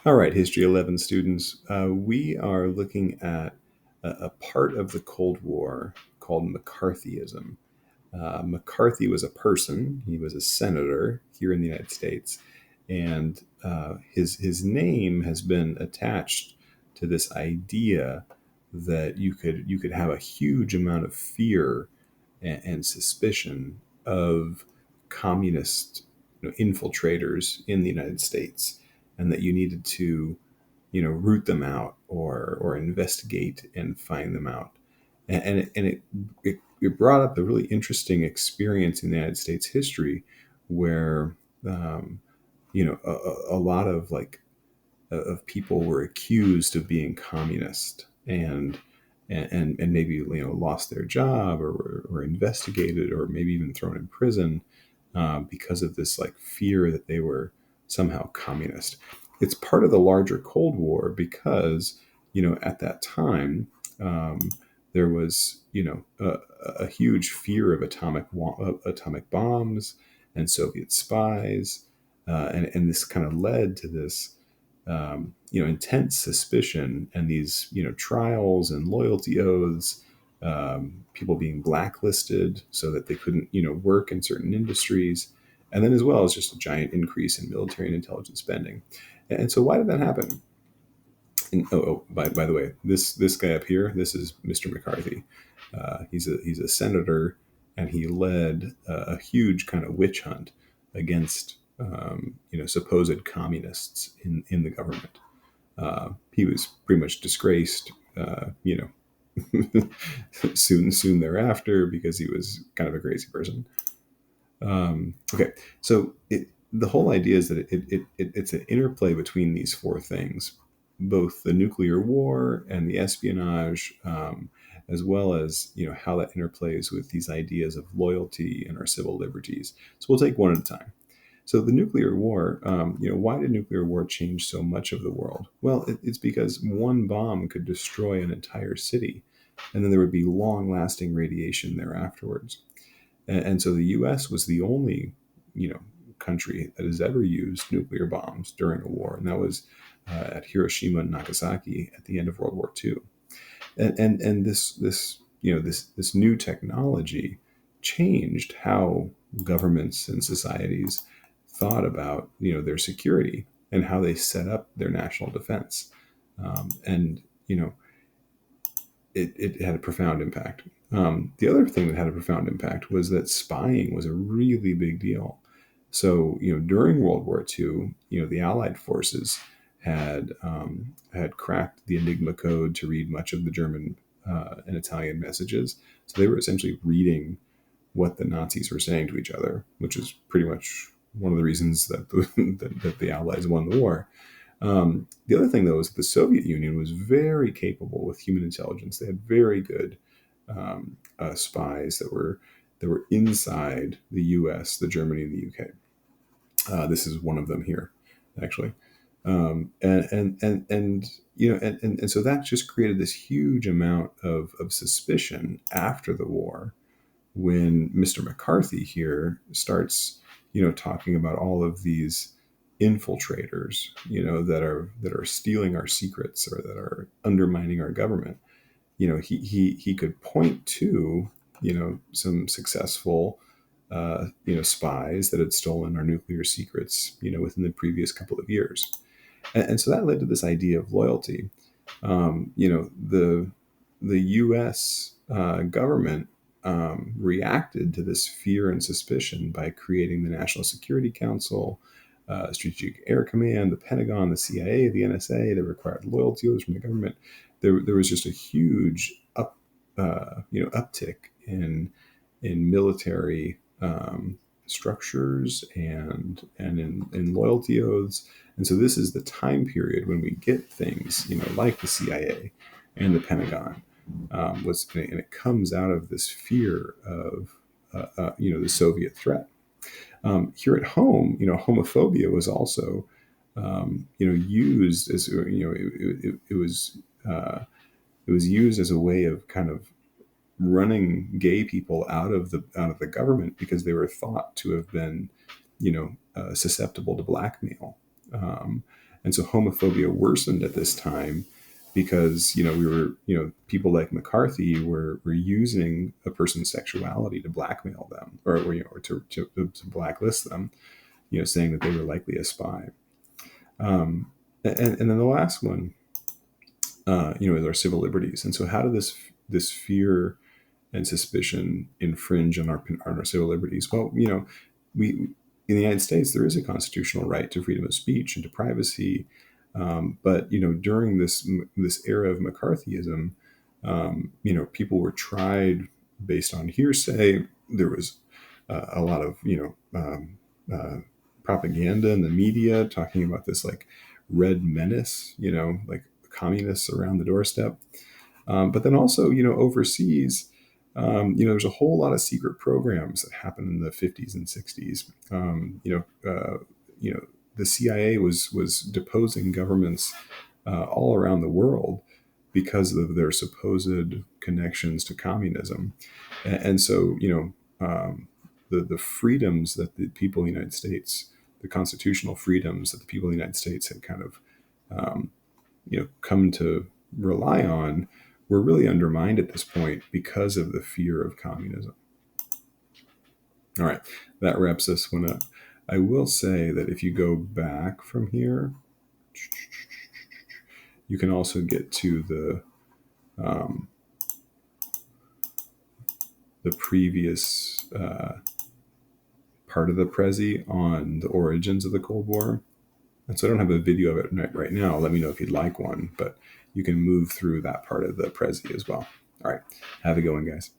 All right, History 11 students, we are looking at a part of the Cold War called McCarthyism. McCarthy was a person, he was a senator here in the United States, and his name has been attached to this idea that you could have a huge amount of fear and suspicion of communist infiltrators in the United States, and that you needed to root them out or investigate and find them out. And it brought up a really interesting experience in the United States history where um, a lot of of people were accused of being communist and maybe lost their job or were investigated or maybe even thrown in prison because of this fear that they were somehow communist. It's part of the larger Cold War because at that time um, there was a huge fear of atomic bombs and Soviet spies, and this kind of led to this intense suspicion and these trials and loyalty oaths, people being blacklisted so that they couldn't work in certain industries, and then as well as just a giant increase in military and intelligence spending. And so why did that happen? And, by the way, this guy up here, this is Mr. McCarthy. He's a senator, and he led a huge kind of witch hunt against supposed communists in the government. He was pretty much disgraced, soon thereafter because he was kind of a crazy person. Okay, so the whole idea is that it's an interplay between these four things, both the nuclear war and the espionage, as well as how that interplays with these ideas of loyalty and our civil liberties. So we'll take one at a time. So the nuclear war, why did nuclear war change so much of the world? Well, it's because one bomb could destroy an entire city, and then there would be long-lasting radiation there afterwards. And so the U.S. was the only, country that has ever used nuclear bombs during a war, and that was at Hiroshima and Nagasaki at the end of World War II. And this new technology changed how governments and societies thought about their security and how they set up their national defense, and it had a profound impact. The other thing that had a profound impact was that spying was a really big deal. So, during World War II, the Allied forces had cracked the Enigma code to read much of the German and Italian messages. So they were essentially reading what the Nazis were saying to each other, which is pretty much one of the reasons that that the Allies won the war. The other thing, though, is that the Soviet Union was very capable with human intelligence. They had very good spies that were inside the U.S., the Germany, and the U.K. This is one of them here, actually, and so that just created this huge amount of suspicion after the war when Mr. McCarthy here starts, talking about all of these infiltrators, that are stealing our secrets or that are undermining our government. He could point to, some successful, spies that had stolen our nuclear secrets, within the previous couple of years, and so that led to this idea of loyalty. The U.S. Government reacted to this fear and suspicion by creating the National Security Council, Strategic Air Command, the Pentagon, the CIA, the NSA. They required loyalty oaths from the government. There was just a huge uptick in military structures and in loyalty oaths. And so this is the time period when we get things, like the CIA and the Pentagon, and it comes out of this fear of, the Soviet threat. Here at home, homophobia was also, used as, it was used as a way of kind of running gay people out of the government because they were thought to have been, susceptible to blackmail. And so homophobia worsened at this time because, we were, people like McCarthy were using a person's sexuality to blackmail them, or to blacklist them, saying that they were likely a spy. And then the last one, is our civil liberties. And so how did this fear and suspicion infringe on our civil liberties? Well, we in the United States there is a constitutional right to freedom of speech and to privacy, but during this era of McCarthyism, people were tried based on hearsay. There was a lot of propaganda in the media talking about this like red menace, like communists around the doorstep. But then also, overseas, there's a whole lot of secret programs that happened in the 50s and 60s. The CIA was deposing governments all around the world because of their supposed connections to communism. And so, the freedoms that the people of the United States, the constitutional freedoms that the people of the United States had kind of, come to rely on, were really undermined at this point because of the fear of communism. All right, that wraps this one up. I will say that if you go back from here, you can also get to the previous part of the Prezi on the origins of the Cold War. And so I don't have a video of it right now. Let me know if you'd like one, but you can move through that part of the Prezi as well. All right, have a good one, guys.